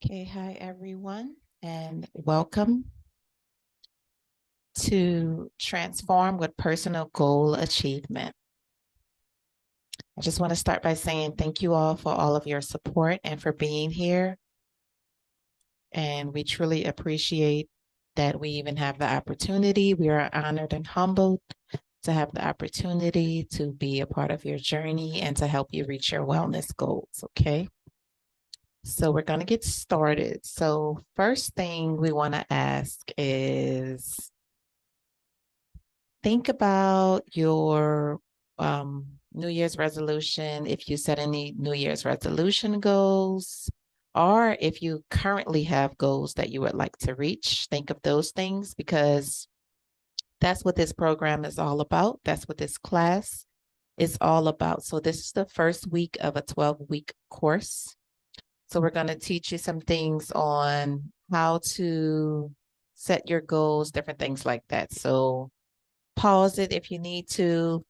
Okay, hi everyone, and welcome to Transform with Personal Goal Achievement. I just want to start by saying thank you all for all of your support and for being here. And we truly appreciate that we even have the opportunity. We are honored and humbled to have the opportunity to be a part of your journey and to help you reach your wellness goals, okay? So we're going to get started. So first thing we want to ask is think about your New Year's resolution, if you set any New Year's resolution goals, or if you currently have goals that you would like to reach, think of those things because that's what this program is all about. That's what this class is all about. So this is the first week of a 12-week course. So we're going to teach you some things on how to set your goals, different things like that. So pause it if you need to.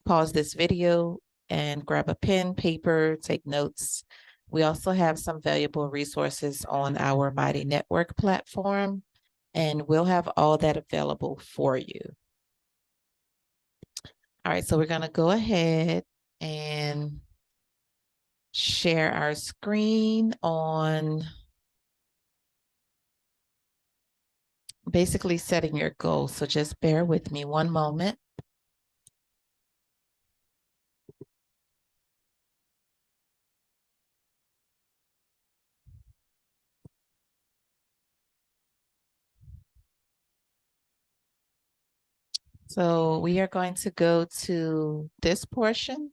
Pause this video and grab a pen, paper, take notes. We also have some valuable resources on our Mighty Network platform, and we'll have all that available for you. All right, so we're going to go ahead and share our screen on basically setting your goals. So just bear with me one moment. So we are going to go to this portion.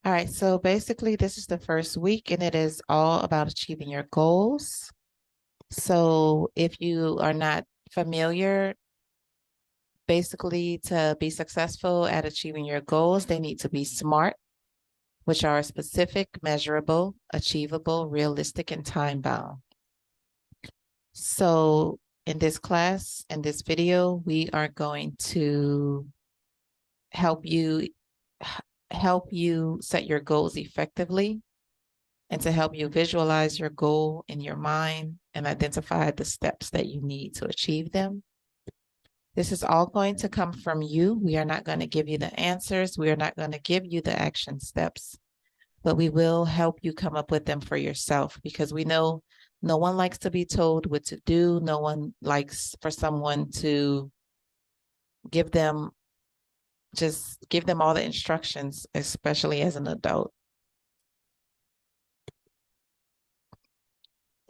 All right, so basically this is the first week and it is all about achieving your goals. So if you are not familiar, basically to be successful at achieving your goals, they need to be SMART, which are specific, measurable, achievable, realistic, and time-bound. So in this class, in this video, we are going to help you set your goals effectively and to help you visualize your goal in your mind and identify the steps that you need to achieve them. This is all going to come from you. We are not going to give you the answers. We are not going to give you the action steps, but we will help you come up with them for yourself because we know no one likes to be told what to do. No one likes for someone to just give them all the instructions, especially as an adult.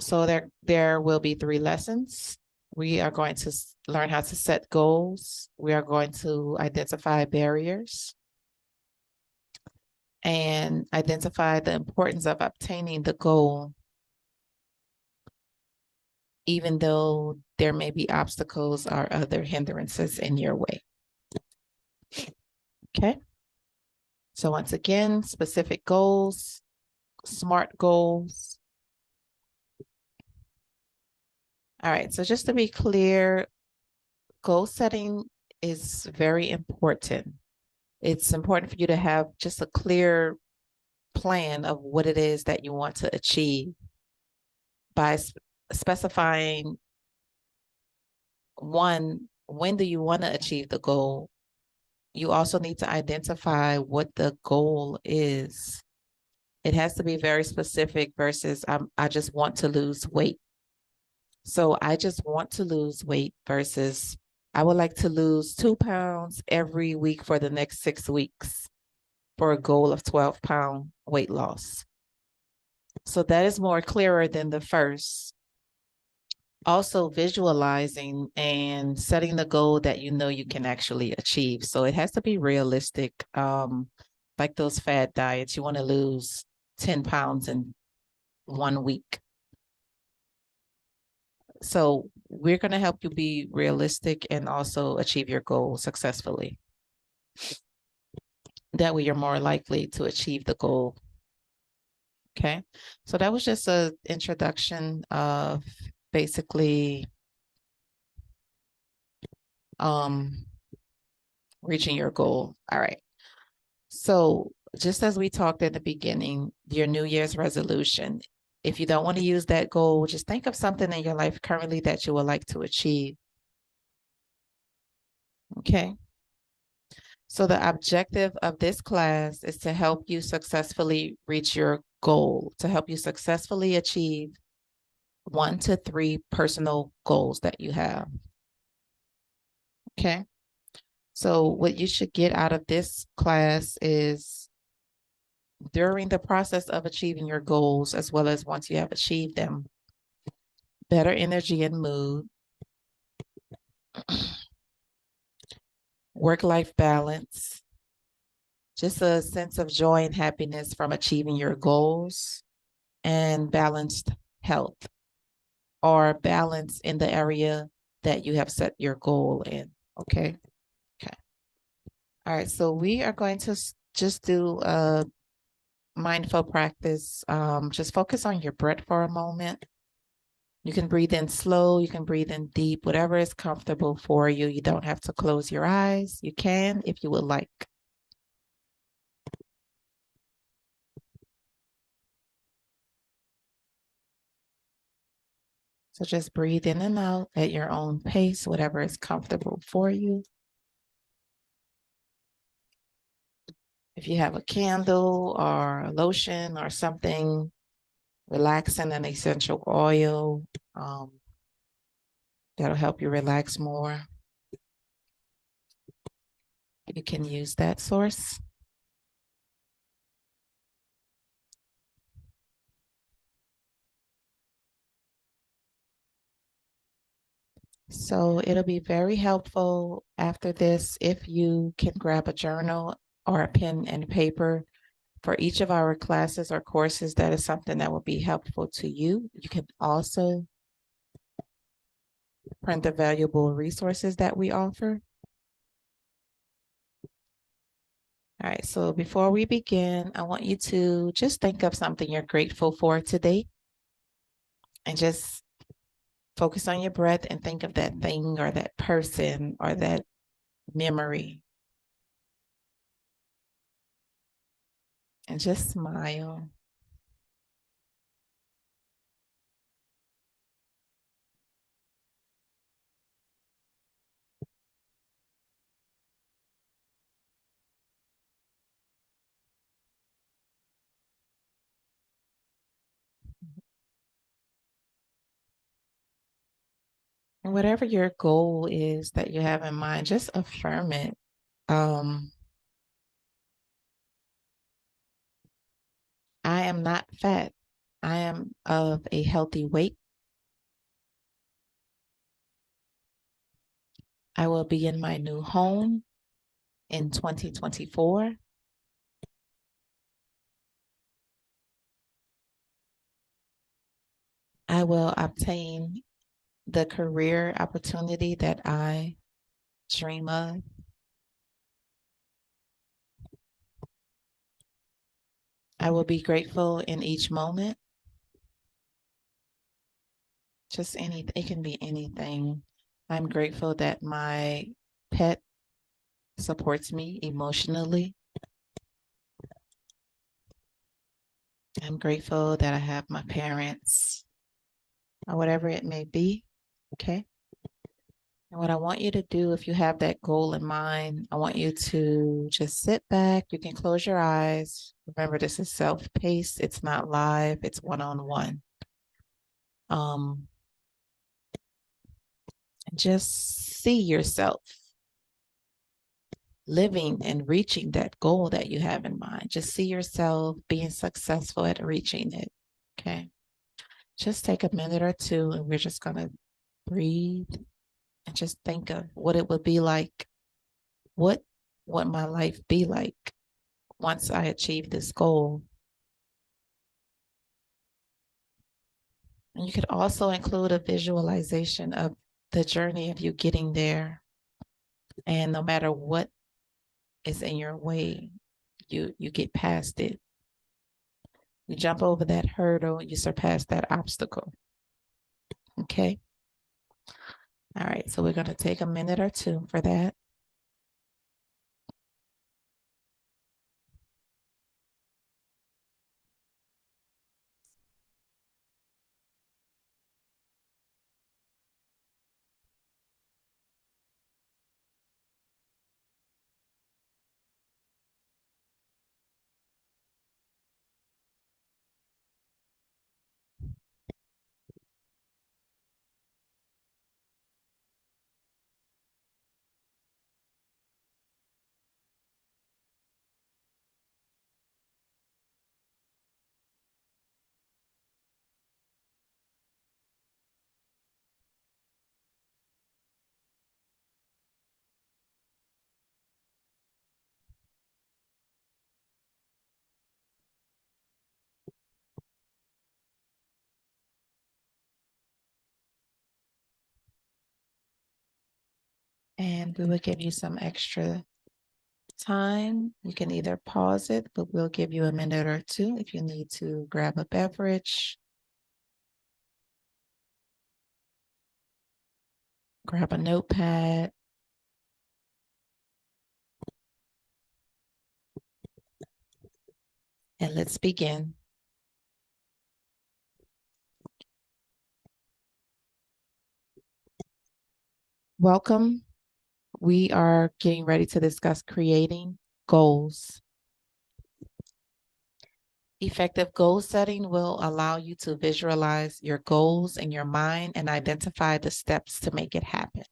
So there will be 3 lessons. We are going to learn how to set goals. We are going to identify barriers and identify the importance of obtaining the goal, even though there may be obstacles or other hindrances in your way. Okay. So once again, specific goals, SMART goals. All right. So just to be clear, goal setting is very important. It's important for you to have just a clear plan of what it is that you want to achieve by specifying one, when do you want to achieve the goal? You also need to identify what the goal is. It has to be very specific versus I just want to lose weight. So I just want to lose weight versus I would like to lose 2 pounds every week for the next 6 weeks for a goal of 12-pound weight loss. So that is more clearer than the first. Also visualizing and setting the goal that you know you can actually achieve. So it has to be realistic. Like those fad diets, you want to lose 10 pounds in 1 week. So we're going to help you be realistic and also achieve your goal successfully. That way you're more likely to achieve the goal. Okay, so that was just an introduction of basically reaching your goal. All right. So just as we talked at the beginning, your New Year's resolution, if you don't want to use that goal, just think of something in your life currently that you would like to achieve. Okay. So the objective of this class is to help you successfully reach your goal, to help you successfully achieve 1 to 3 personal goals that you have. Okay. So what you should get out of this class is during the process of achieving your goals, as well as once you have achieved them, better energy and mood, work-life balance, just a sense of joy and happiness from achieving your goals, and balanced health, or balance in the area that you have set your goal in. Okay. Okay. All right. So we are going to just do a mindful practice. Just focus on your breath for a moment. You can breathe in slow, you can breathe in deep, whatever is comfortable for you. You don't have to close your eyes. You can if you would like. So just breathe in and out at your own pace, whatever is comfortable for you. If you have a candle or a lotion or something relaxing, an essential oil, that'll help you relax more, you can use that source. So it'll be very helpful after this if you can grab a journal or a pen and paper for each of our classes or courses. That is something that will be helpful to you. You can also print the valuable resources that we offer. All right, so before we begin, I want you to just think of something you're grateful for today and just focus on your breath and think of that thing or that person or that memory and just smile. And whatever your goal is that you have in mind, just affirm it. I am not fat. I am of a healthy weight. I will be in my new home in 2024. I will obtain the career opportunity that I dream of. I will be grateful in each moment. Just anything, it can be anything. I'm grateful that my pet supports me emotionally. I'm grateful that I have my parents, or whatever it may be. Okay. And what I want you to do, if you have that goal in mind, I want you to just sit back. You can close your eyes. Remember, this is self-paced. It's not live. It's one-on-one. Just see yourself living and reaching that goal that you have in mind. Just see yourself being successful at reaching it. Okay. Just take a minute or two and we're just going to breathe and just think of what it would be like. What my life be like once I achieve this goal. And you could also include a visualization of the journey of you getting there. And no matter what is in your way, you get past it. You jump over that hurdle, you surpass that obstacle. Okay. All right. So we're going to take a minute or two for that. And we will give you some extra time. You can either pause it, but we'll give you a minute or two if you need to grab a beverage, grab a notepad. And let's begin. Welcome. We are getting ready to discuss creating goals. Effective goal setting will allow you to visualize your goals in your mind and identify the steps to make it happen.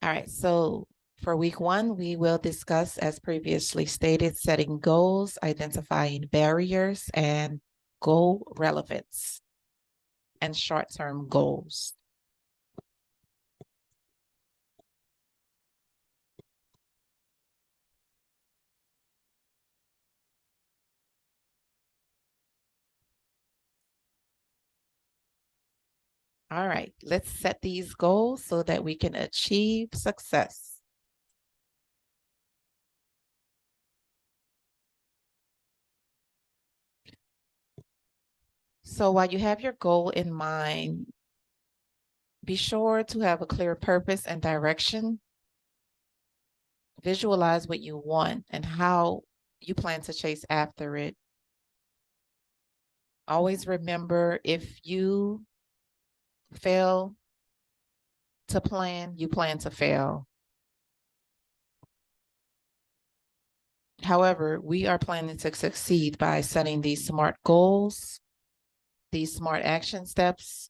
All right, so for week 1, we will discuss, as previously stated, setting goals, identifying barriers, and goal relevance and short-term goals. All right, let's set these goals so that we can achieve success. So while you have your goal in mind, be sure to have a clear purpose and direction. Visualize what you want and how you plan to chase after it. Always remember, if you fail to plan, you plan to fail. However, we are planning to succeed by setting these SMART goals, these SMART action steps,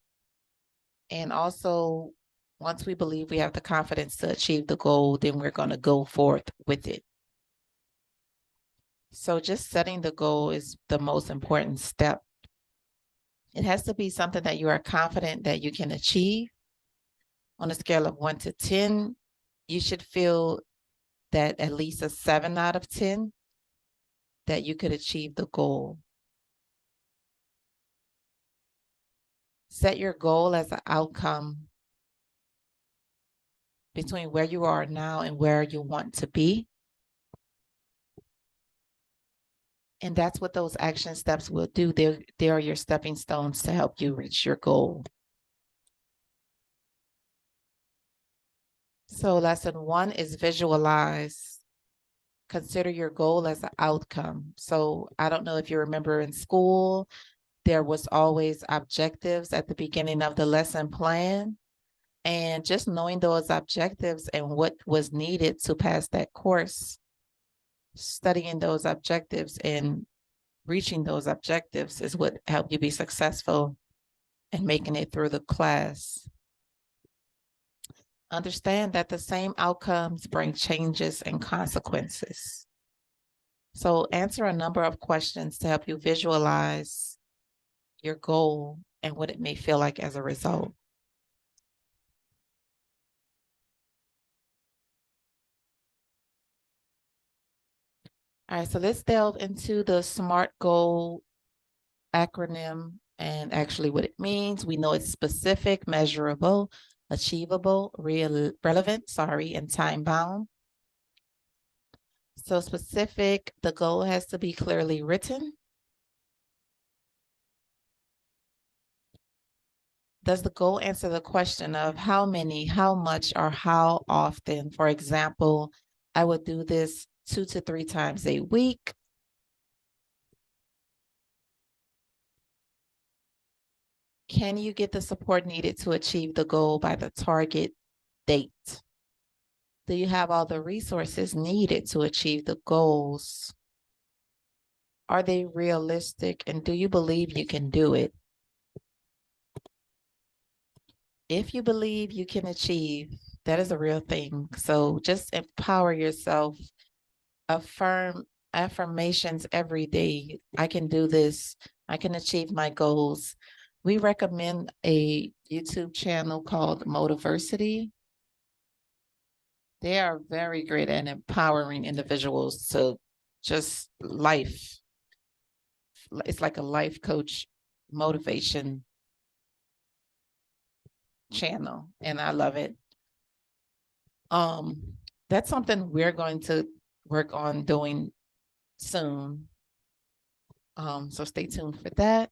and also once we believe we have the confidence to achieve the goal, then we're going to go forth with it. So just setting the goal is the most important step. It has to be something that you are confident that you can achieve. On a scale of 1 to 10, you should feel that at least a 7 out of 10 that you could achieve the goal. Set your goal as an outcome between where you are now and where you want to be. And that's what those action steps will do. They are your stepping stones to help you reach your goal. So lesson 1 is visualize. Consider your goal as an outcome. So I don't know if you remember in school, there was always objectives at the beginning of the lesson plan. And just knowing those objectives and what was needed to pass that course, studying those objectives and reaching those objectives is what helped you be successful in making it through the class. Understand that the same outcomes bring changes and consequences. So answer a number of questions to help you visualize your goal and what it may feel like as a result. All right, so let's delve into the SMART goal acronym and actually what it means. We know it's specific, measurable, achievable, relevant, and time-bound. So specific, the goal has to be clearly written. Does the goal answer the question of how many, how much, or how often? For example, I would do this 2 to 3 times a week. Can you get the support needed to achieve the goal by the target date? Do you have all the resources needed to achieve the goals? Are they realistic, and do you believe you can do it? If you believe you can achieve, that is a real thing. So just empower yourself. Affirm affirmations every day. I can do this. I can achieve my goals. We recommend a YouTube channel called Motiversity. They are very great at empowering individuals to just life, it's like a life coach motivation channel, and I love it. That's something we're going to work on doing soon. So stay tuned for that.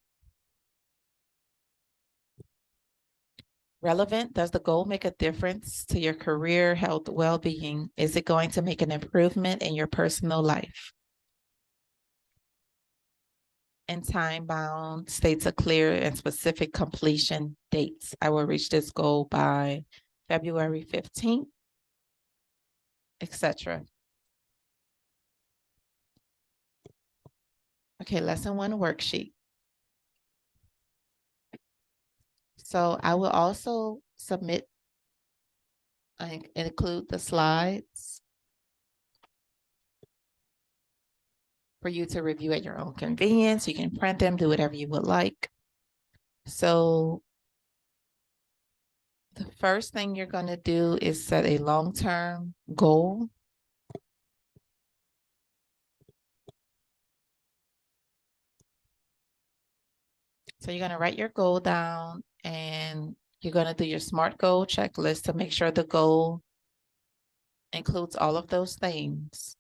Relevant, does the goal make a difference to your career, health, well-being? Is it going to make an improvement in your personal life? And time bound, states a clear and specific completion dates. I will reach this goal by February 15th, etc. Okay, lesson 1 worksheet. So I will also submit and include the slides for you to review at your own convenience. You can print them, do whatever you would like. So the first thing you're going to do is set a long-term goal. So you're going to write your goal down, and you're going to do your SMART goal checklist to make sure the goal includes all of those things.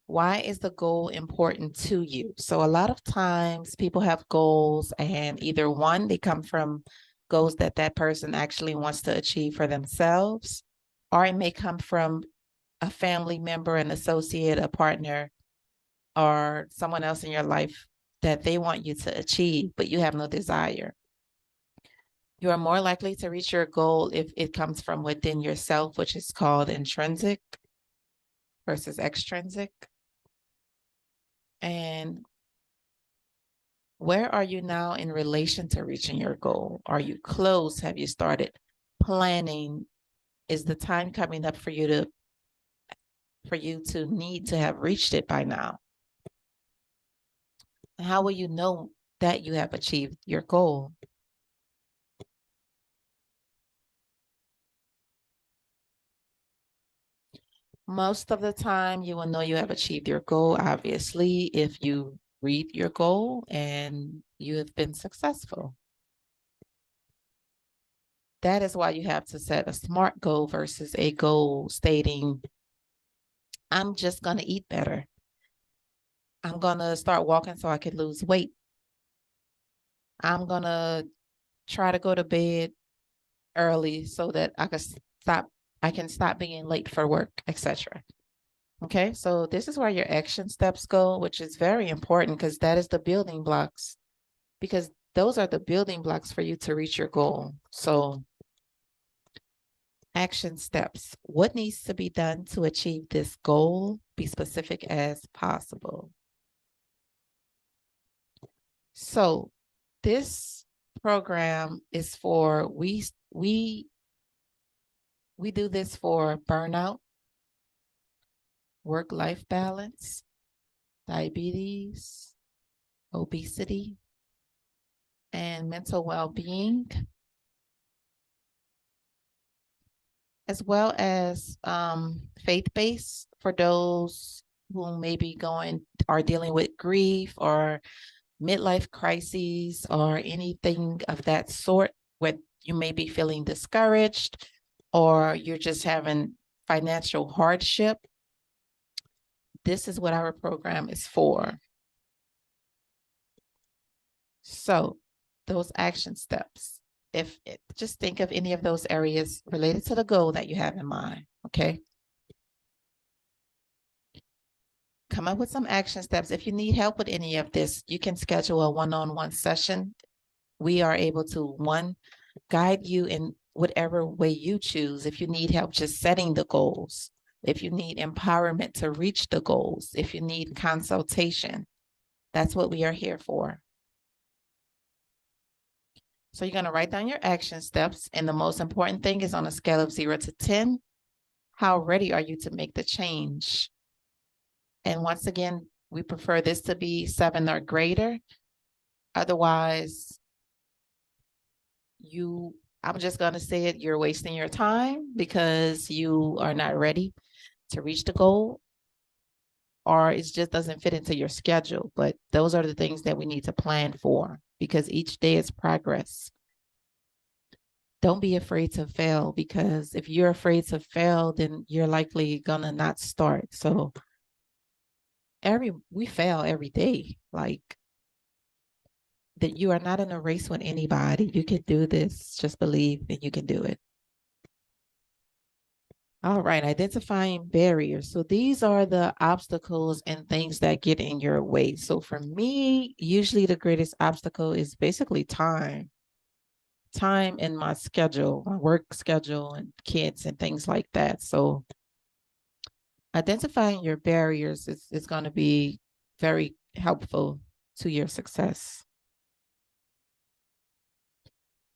Why is the goal important to you? So a lot of times people have goals, and either one, they come from goals that that person actually wants to achieve for themselves, or it may come from a family member, an associate, a partner, or someone else in your life that they want you to achieve, but you have no desire. You are more likely to reach your goal if it comes from within yourself, which is called intrinsic versus extrinsic. And where are you now in relation to reaching your goal? Are you close? Have you started planning? Is the time coming up for you to need to have reached it by now? How will you know that you have achieved your goal? Most of the time, you will know you have achieved your goal, obviously, if you read your goal and you have been successful. That is why you have to set a SMART goal versus a goal stating, I'm just going to eat better. I'm going to start walking so I can lose weight. I'm going to try to go to bed early so that I can stop being late for work, etc. Okay, so this is where your action steps go, which is very important because that is the building blocks, because those are the building blocks for you to reach your goal. So action steps. What needs to be done to achieve this goal? Be specific as possible. So this program is for, we do this for burnout, work-life balance, diabetes, obesity, and mental well-being, as well as faith-based for those who may be are dealing with grief or midlife crises or anything of that sort, where you may be feeling discouraged or you're just having financial hardship. This is what our program is for. So those action steps, just think of any of those areas related to the goal that you have in mind, okay? Come up with some action steps. If you need help with any of this, you can schedule a one-on-one session. We are able to, guide you in whatever way you choose. If you need help just setting the goals, if you need empowerment to reach the goals, if you need consultation, that's what we are here for. So you're going to write down your action steps. And the most important thing is, on a scale of 0 to 10, how ready are you to make the change? And once again, we prefer this to be 7 or greater. Otherwise, I'm just going to say it, you're wasting your time because you are not ready to reach the goal, or it just doesn't fit into your schedule. But those are the things that we need to plan for because each day is progress. Don't be afraid to fail because if you're afraid to fail, then you're likely gonna not start. So we fail every day. Like that you are not in a race with anybody. You can do this. Just believe that you can do it. All right, identifying barriers. So these are the obstacles and things that get in your way. So for me, usually the greatest obstacle is basically time in my schedule, my work schedule and kids and things like that. So identifying your barriers is going to be very helpful to your success.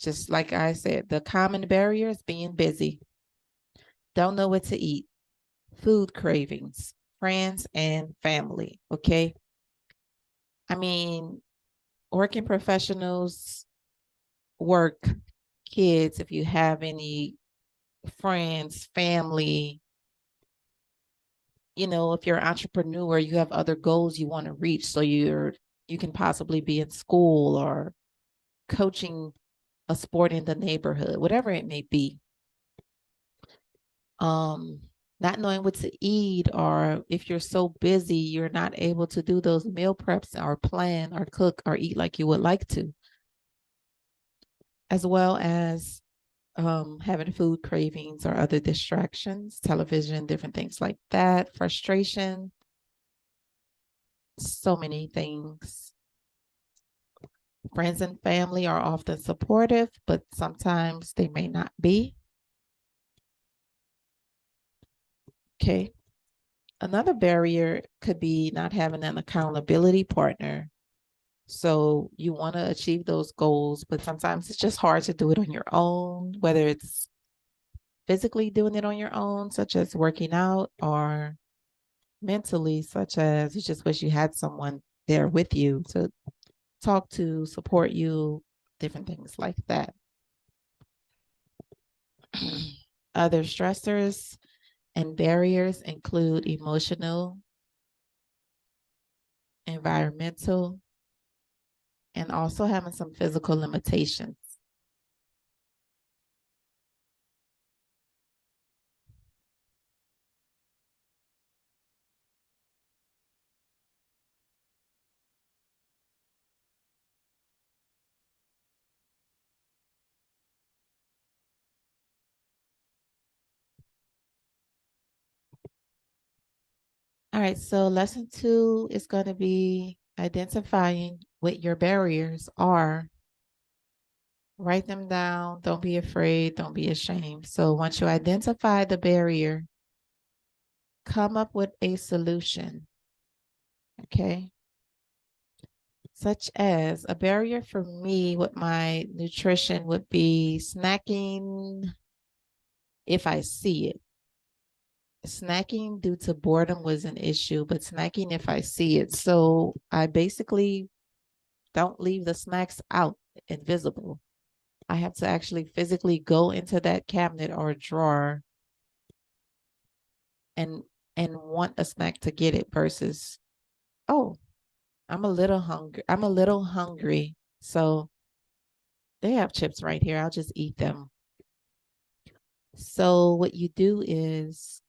Just like I said, the common barriers being busy, don't know what to eat, food cravings, friends and family. Okay. I mean, working professionals, work, kids, if you have any friends, family, if you're an entrepreneur, you have other goals you want to reach. So you can possibly be in school or coaching a sport in the neighborhood, whatever it may be. Not knowing what to eat, or if you're so busy, you're not able to do those meal preps or plan or cook or eat like you would like to, as well as having food cravings or other distractions, television, different things like that, frustration, so many things. Friends and family are often supportive, but sometimes they may not be. Okay. Another barrier could be not having an accountability partner. So you want to achieve those goals, but sometimes it's just hard to do it on your own, whether it's physically doing it on your own, such as working out, or mentally, such as you just wish you had someone there with you to talk to, support you, different things like that. Other stressors and barriers include emotional, environmental, and also having some physical limitations. All right, so lesson 2 is going to be identifying what your barriers are. Write them down. Don't be afraid. Don't be ashamed. So once you identify the barrier, come up with a solution. Okay. Such as a barrier for me with my nutrition would be snacking if I see it. Snacking due to boredom was an issue, but snacking if I see it. So I basically don't leave the snacks out invisible. I have to actually physically go into that cabinet or drawer and want a snack to get it versus, oh, I'm a little hungry. I'm a little hungry. So they have chips right here. I'll just eat them. So what you do is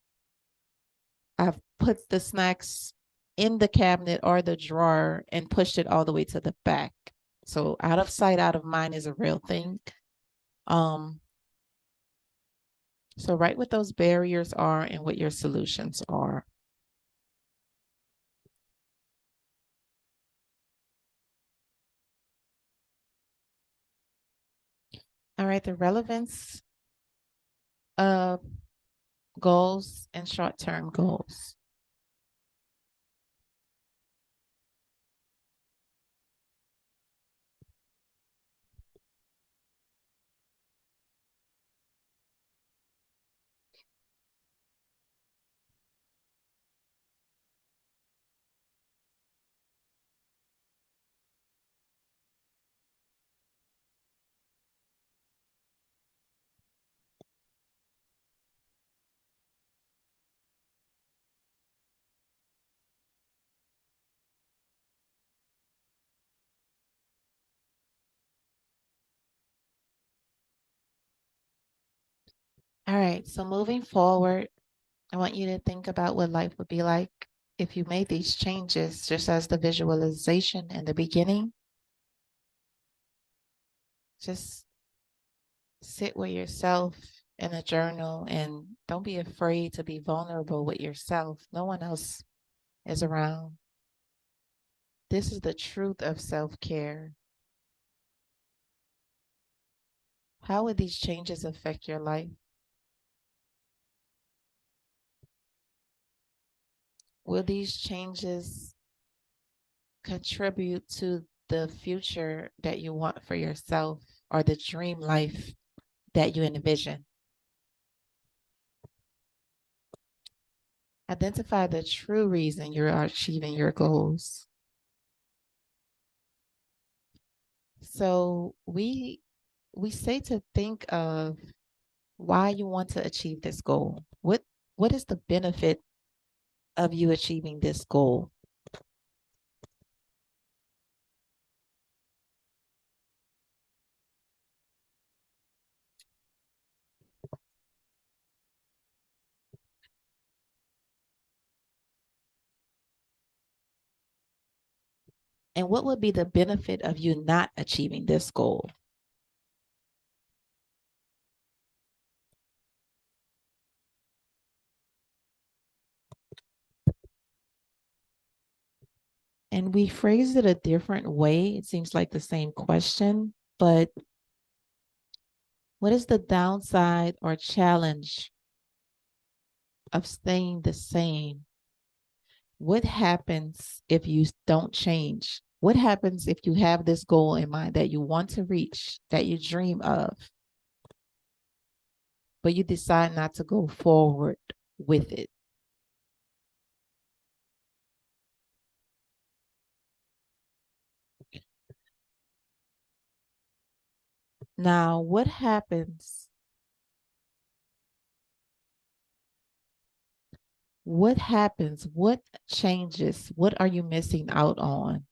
I've put the snacks in the cabinet or the drawer and pushed it all the way to the back. So out of sight, out of mind is a real thing. Um, so write what those barriers are and what your solutions are. All right, the relevance of goals and short-term goals. All right, so moving forward, I want you to think about what life would be like if you made these changes, just as the visualization in the beginning. Just sit with yourself in a journal and don't be afraid to be vulnerable with yourself. No one else is around. This is the truth of self-care. How would these changes affect your life? Will these changes contribute to the future that you want for yourself or the dream life that you envision? Identify the true reason you are achieving your goals. So we say to think of why you want to achieve this goal. What is the benefit of you achieving this goal? And what would be the benefit of you not achieving this goal? And we phrased it a different way. It seems like the same question, but what is the downside or challenge of staying the same? What happens if you don't change? What happens if you have this goal in mind that you want to reach, that you dream of, but you decide not to go forward with it? Now, what happens? What happens? What changes? What are you missing out on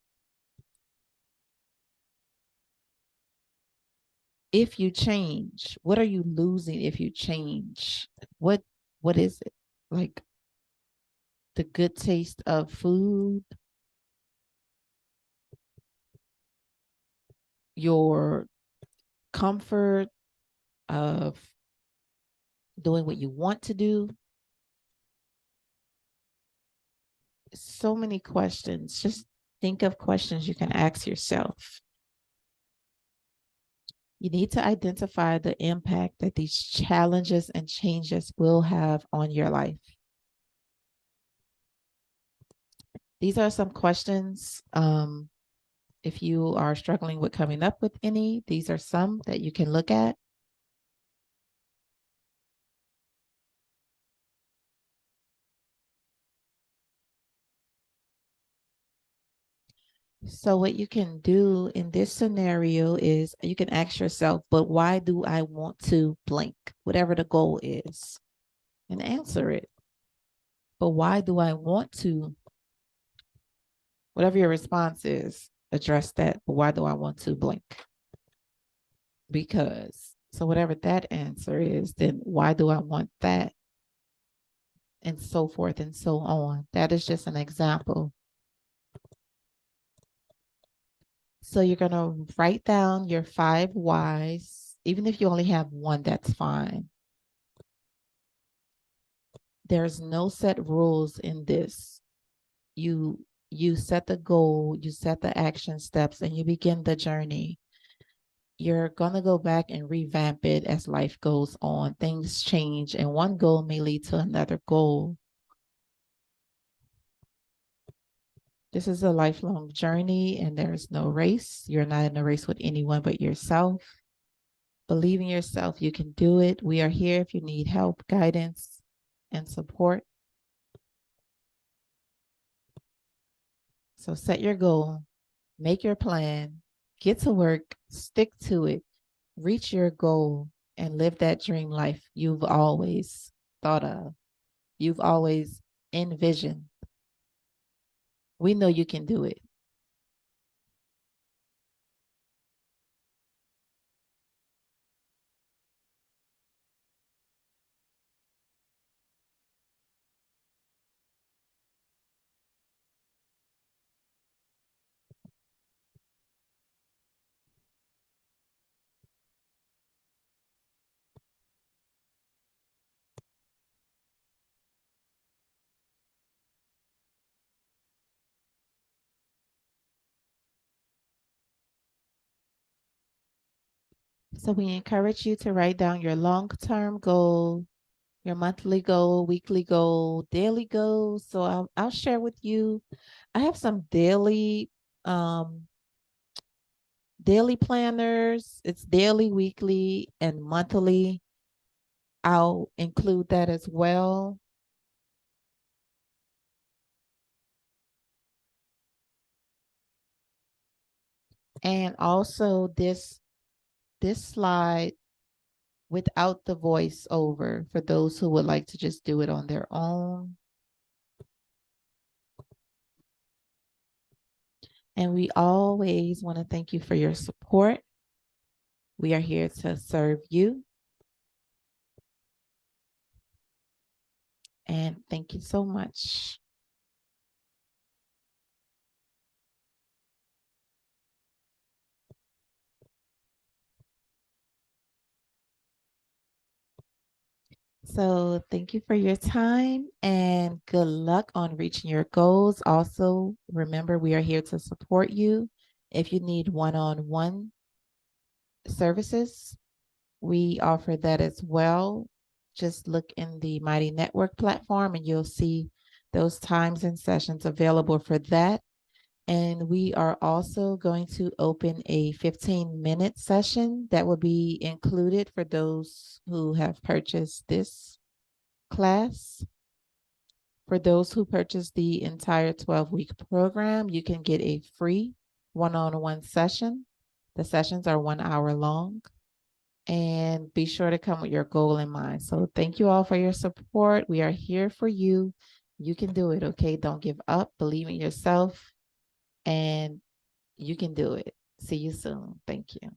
if you change? What are you losing if you change? What what is it? Like the good taste of food, your comfort of doing what you want to do? So many questions. Just think of questions you can ask yourself. You need to identify the impact that these challenges and changes will have on your life. These are some questions. If you are struggling with coming up with any, these are some that you can look at. So what you can do in this scenario is you can ask yourself, but why do I want to blank, whatever the goal is, and answer it. But why do I want to, whatever your response is, address that. But why do I want to blank? Because, so whatever that answer is, then why do I want that? And so forth and so on. That is just an example. So you're going to write down your 5 whys. Even if you only have one, that's fine. There's no set rules in this. You set the goal, you set the action steps, and you begin the journey. You're going to go back and revamp it as life goes on. Things change, and one goal may lead to another goal. This is a lifelong journey, and there is no race. You're not in a race with anyone but yourself. Believe in yourself. You can do it. We are here if you need help, guidance, and support. So set your goal, make your plan, get to work, stick to it, reach your goal, and live that dream life you've always thought of, you've always envisioned. We know you can do it. So we encourage you to write down your long-term goal, your monthly goal, weekly goal, daily goals. So I'll share with you. I have some um daily planners. It's daily, weekly, and monthly. I'll include that as well. And also this slide without the voiceover for those who would like to just do it on their own. And we always want to thank you for your support. We are here to serve you. And thank you so much. So thank you for your time and good luck on reaching your goals. Also, remember we are here to support you. If you need one-on-one services, we offer that as well. Just look in the Mighty Network platform and you'll see those times and sessions available for that. And we are also going to open a 15-minute session that will be included for those who have purchased this class. For those who purchase the entire 12-week program, you can get a free one-on-one session. The sessions are 1 hour long. And be sure to come with your goal in mind. So thank you all for your support. We are here for you. You can do it, okay? Don't give up. Believe in yourself, and you can do it. See you soon. Thank you.